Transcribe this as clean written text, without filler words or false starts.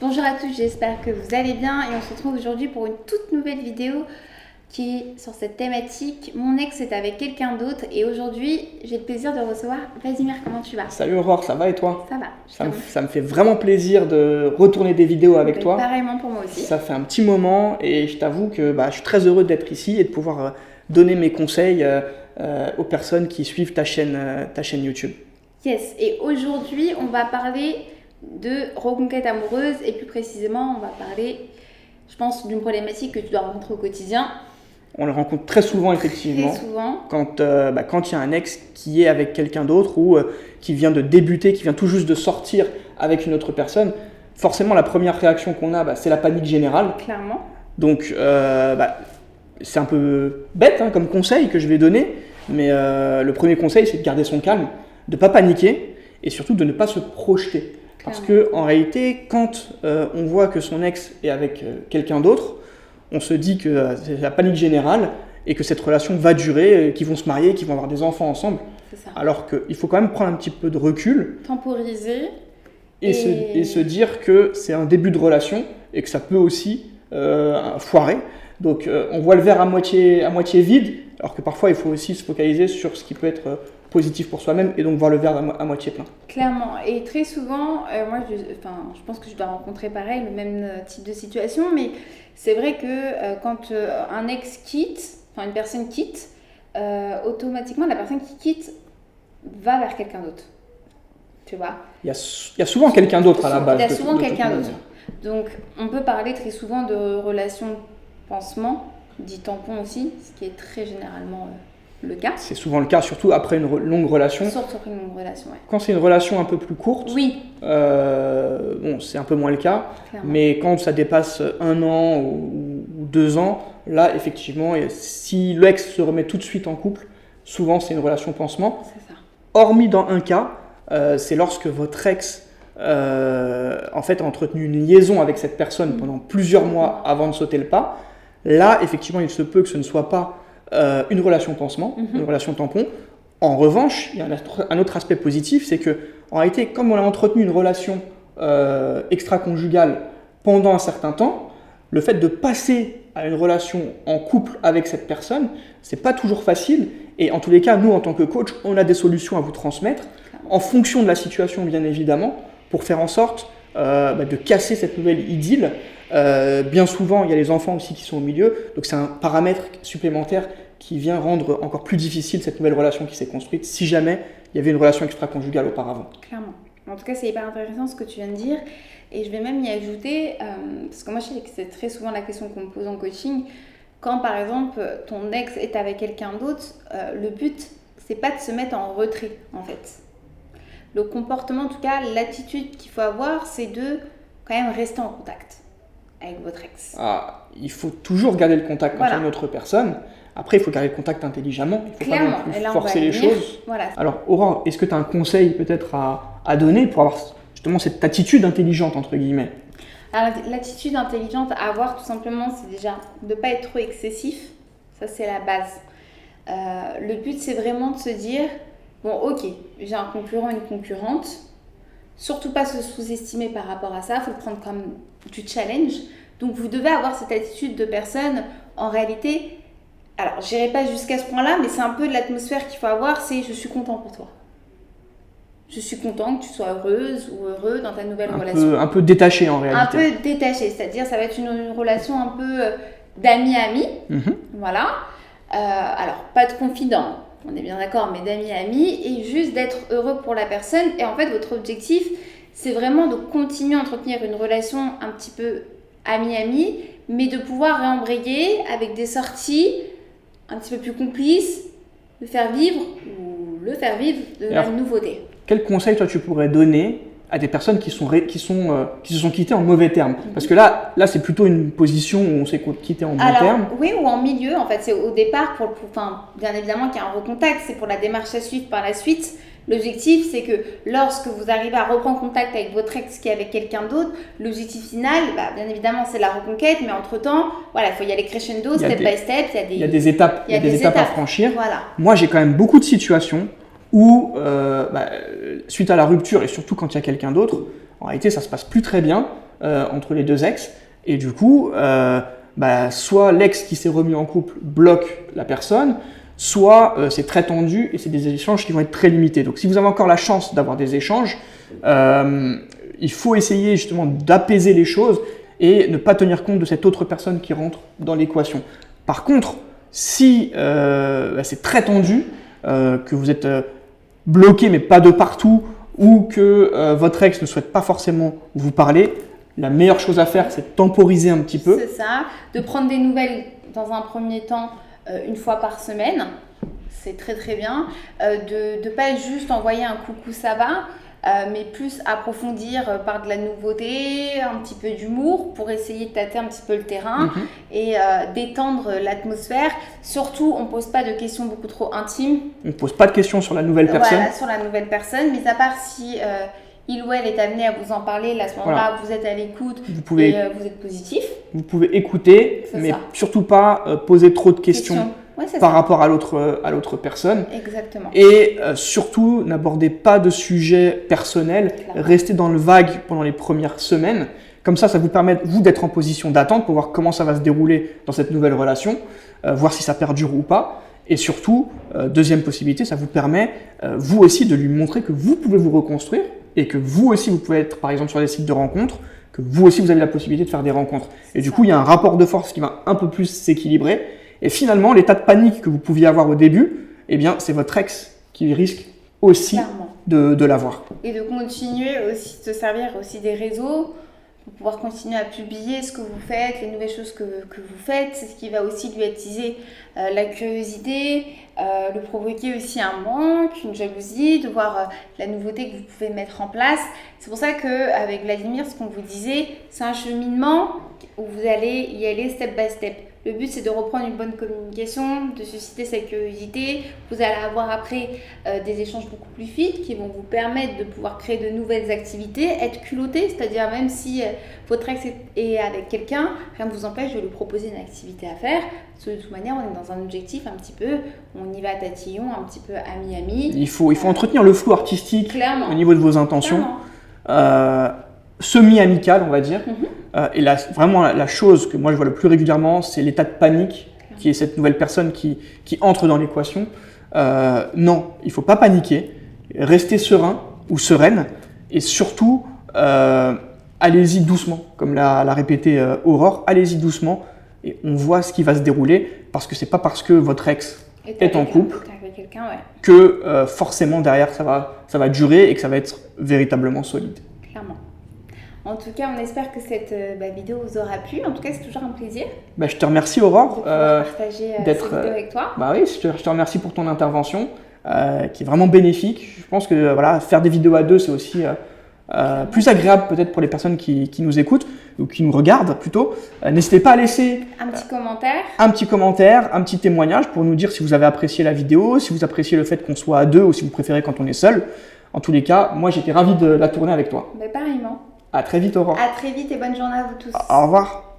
Bonjour à tous, j'espère que vous allez bien et on se retrouve aujourd'hui pour une toute nouvelle vidéo qui est sur cette thématique. Mon ex est avec quelqu'un d'autre et aujourd'hui j'ai le plaisir de recevoir Vladimir. Comment tu vas? Salut Aurore, ça va et toi? Ça va. Ça me fait vraiment plaisir de retourner des vidéos avec toi. Pareillement pour moi aussi. Ça fait un petit moment et je t'avoue que je suis très heureux d'être ici et de pouvoir donner mes conseils aux personnes qui suivent ta chaîne YouTube. Yes, et aujourd'hui on va parler de reconquête amoureuse et plus précisément on va parler, je pense, d'une problématique que tu dois rencontrer au quotidien. On le rencontre très souvent effectivement. Très souvent. Quand il y a un ex qui est avec quelqu'un d'autre ou qui vient de débuter, qui vient tout juste de sortir avec une autre personne, forcément la première réaction qu'on a, c'est la panique générale. Clairement. Donc c'est un peu bête comme conseil que je vais donner, mais le premier conseil c'est de garder son calme, de ne pas paniquer et surtout de ne pas se projeter. Parce qu'en réalité, quand on voit que son ex est avec quelqu'un d'autre, on se dit que c'est la panique générale et que cette relation va durer, qu'ils vont se marier, qu'ils vont avoir des enfants ensemble. C'est ça. Alors qu'il faut quand même prendre un petit peu de recul. Temporiser. Et se dire que c'est un début de relation et que ça peut aussi foirer. Donc on voit le verre à moitié vide, alors que parfois il faut aussi se focaliser sur ce qui peut être positif pour soi-même et donc voir le verre à moitié plein. Clairement, et très souvent, je pense que je dois rencontrer pareil, le même type de situation, mais c'est vrai que quand un ex quitte, une personne quitte, automatiquement la personne qui quitte va vers quelqu'un d'autre. Tu vois ? Il y a souvent quelqu'un d'autre à la base. Il y a souvent quelqu'un d'autre. Donc on peut parler très souvent de relations pansement, dit tampon aussi, ce qui est très généralement le cas. C'est souvent le cas, surtout après une longue relation. Surtout après une longue relation, ouais. Quand c'est une relation un peu plus courte, oui. C'est un peu moins le cas. Clairement. Mais quand ça dépasse 1 an ou 2 ans, là, effectivement, si l'ex se remet tout de suite en couple, souvent c'est une relation pansement. C'est ça. Hormis dans un cas, c'est lorsque votre ex a entretenu une liaison avec cette personne pendant plusieurs mois avant de sauter le pas. Là, effectivement, il se peut que ce ne soit pas une relation pansement, une relation tampon. En revanche, il y a un autre aspect positif, c'est que en réalité, comme on a entretenu une relation extra-conjugale pendant un certain temps, le fait de passer à une relation en couple avec cette personne, c'est pas toujours facile. Et en tous les cas, nous, en tant que coach, on a des solutions à vous transmettre, en fonction de la situation, bien évidemment, pour faire en sorte de casser cette nouvelle idylle. Bien souvent, il y a les enfants aussi qui sont au milieu, donc c'est un paramètre supplémentaire qui vient rendre encore plus difficile cette nouvelle relation qui s'est construite si jamais il y avait une relation extra-conjugale auparavant. Clairement. En tout cas, c'est hyper intéressant ce que tu viens de dire. Et je vais même y ajouter, parce que moi je sais que c'est très souvent la question qu'on me pose en coaching, quand par exemple ton ex est avec quelqu'un d'autre, le but c'est pas de se mettre en retrait en fait. Le comportement, en tout cas l'attitude qu'il faut avoir, c'est de quand même rester en contact avec votre ex. Il faut toujours garder le contact quand il y a une autre personne. Après, il faut garder le contact intelligemment. Il ne faut pas non plus forcer les choses. Voilà. Alors, Aurore, est-ce que tu as un conseil peut-être à donner pour avoir justement cette attitude intelligente, entre guillemets? Alors, l'attitude intelligente à avoir, tout simplement, c'est déjà de ne pas être trop excessif. Ça, c'est la base. Le but, c'est vraiment de se dire, bon, ok, j'ai un concurrent, une concurrente. Surtout pas se sous-estimer par rapport à ça. Il faut le prendre comme du challenge. Donc, vous devez avoir cette attitude de personne, en réalité... Alors, je n'irai pas jusqu'à ce point-là, mais c'est un peu de l'atmosphère qu'il faut avoir, c'est « je suis content pour toi ». Je suis content que tu sois heureuse ou heureux dans ta nouvelle relation. Un peu détaché en réalité. Un peu détaché, c'est-à-dire ça va être une relation un peu d'ami-ami, voilà. Alors, pas de confident, on est bien d'accord, mais d'ami-ami, et juste d'être heureux pour la personne. Et en fait, votre objectif, c'est vraiment de continuer à entretenir une relation un petit peu ami-ami, mais de pouvoir réembrayer avec des sorties un petit peu plus complices, le faire vivre de la nouveauté. Quel conseil toi tu pourrais donner à des personnes qui se sont quittées en mauvais termes? Parce que là c'est plutôt une position où on s'est quitté en bon terme. Oui, ou en milieu, en fait, c'est au départ, bien évidemment qu'il y a un recontact, c'est pour la démarche à suivre par la suite. L'objectif, c'est que lorsque vous arrivez à reprendre contact avec votre ex qui est avec quelqu'un d'autre, l'objectif final, bien évidemment, c'est la reconquête, mais entre-temps, voilà, il faut y aller crescendo, step by step. Il y a des étapes, à franchir. Voilà. Moi, j'ai quand même beaucoup de situations où, suite à la rupture, et surtout quand il y a quelqu'un d'autre, en réalité, ça se passe plus très bien. entre les deux ex. Et du coup, soit l'ex qui s'est remis en couple bloque la personne, soit c'est très tendu et c'est des échanges qui vont être très limités. Donc si vous avez encore la chance d'avoir des échanges, il faut essayer justement d'apaiser les choses et ne pas tenir compte de cette autre personne qui rentre dans l'équation. Par contre, si c'est très tendu, que vous êtes bloqué mais pas de partout, ou que votre ex ne souhaite pas forcément vous parler, la meilleure chose à faire, c'est de temporiser un petit peu. C'est ça, de prendre des nouvelles dans un premier temps, une fois par semaine, c'est très très bien. De ne pas juste envoyer un coucou ça va, mais plus approfondir par de la nouveauté, un petit peu d'humour pour essayer de tâter un petit peu le terrain et détendre l'atmosphère. Surtout, on ne pose pas de questions beaucoup trop intimes. On ne pose pas de questions sur la nouvelle personne. Voilà, sur la nouvelle personne, mais à part si il ou elle est amené à vous en parler, là, à ce moment-là, vous êtes à l'écoute et vous êtes positif. Vous pouvez écouter, mais surtout pas poser trop de questions. Ouais, par rapport à l'autre personne. Exactement. Et surtout, n'abordez pas de sujets personnels, restez dans le vague pendant les premières semaines. Comme ça vous permet, vous, d'être en position d'attente pour voir comment ça va se dérouler dans cette nouvelle relation, voir si ça perdure ou pas. Et surtout, deuxième possibilité, ça vous permet, vous aussi, de lui montrer que vous pouvez vous reconstruire et que vous aussi, vous pouvez être, par exemple, sur des sites de rencontres, que vous aussi, vous avez la possibilité de faire des rencontres. Et du coup, il y a un rapport de force qui va un peu plus s'équilibrer. Et finalement, l'état de panique que vous pouviez avoir au début, eh bien, c'est votre ex qui risque aussi de l'avoir. Et de continuer aussi, de se servir aussi des réseaux pour pouvoir continuer à publier ce que vous faites, les nouvelles choses que vous faites. C'est ce qui va aussi lui attiser la curiosité, le provoquer aussi un manque, une jalousie, de voir la nouveauté que vous pouvez mettre en place. C'est pour ça qu'avec Vladimir, ce qu'on vous disait, c'est un cheminement où vous allez y aller step by step. Le but, c'est de reprendre une bonne communication, de susciter sa curiosité. Vous allez avoir après des échanges beaucoup plus fluides qui vont vous permettre de pouvoir créer de nouvelles activités, être culotté, c'est-à-dire même si votre ex est avec quelqu'un, rien ne vous empêche de lui proposer une activité à faire. Parce que de toute manière, on est dans un objectif un petit peu, on y va à tatillon, un petit peu ami-ami. Il faut entretenir le flou artistique au niveau de vos intentions. Semi-amical, on va dire. Et là, vraiment, la chose que moi je vois le plus régulièrement, c'est l'état de panique, qui est cette nouvelle personne qui entre dans l'équation. Non, il ne faut pas paniquer, restez serein ou sereine, et surtout, allez-y doucement, comme l'a répété Aurore, allez-y doucement, et on voit ce qui va se dérouler, parce que ce n'est pas parce que votre ex est en couple que forcément derrière ça va durer et que ça va être véritablement solide. Clairement. En tout cas, on espère que cette vidéo vous aura plu. En tout cas, c'est toujours un plaisir. Je te remercie, Aurore, de partager cette vidéo avec toi. Oui, je te remercie pour ton intervention, qui est vraiment bénéfique. Je pense que faire des vidéos à deux, c'est aussi plus agréable peut-être pour les personnes qui nous écoutent ou qui nous regardent plutôt. N'hésitez pas à laisser un petit commentaire, un petit témoignage pour nous dire si vous avez apprécié la vidéo, si vous appréciez le fait qu'on soit à deux ou si vous préférez quand on est seul. En tous les cas, moi j'étais ravi de la tourner avec toi. Pareillement. À très vite, Aurore. À très vite et bonne journée à vous tous. Au revoir.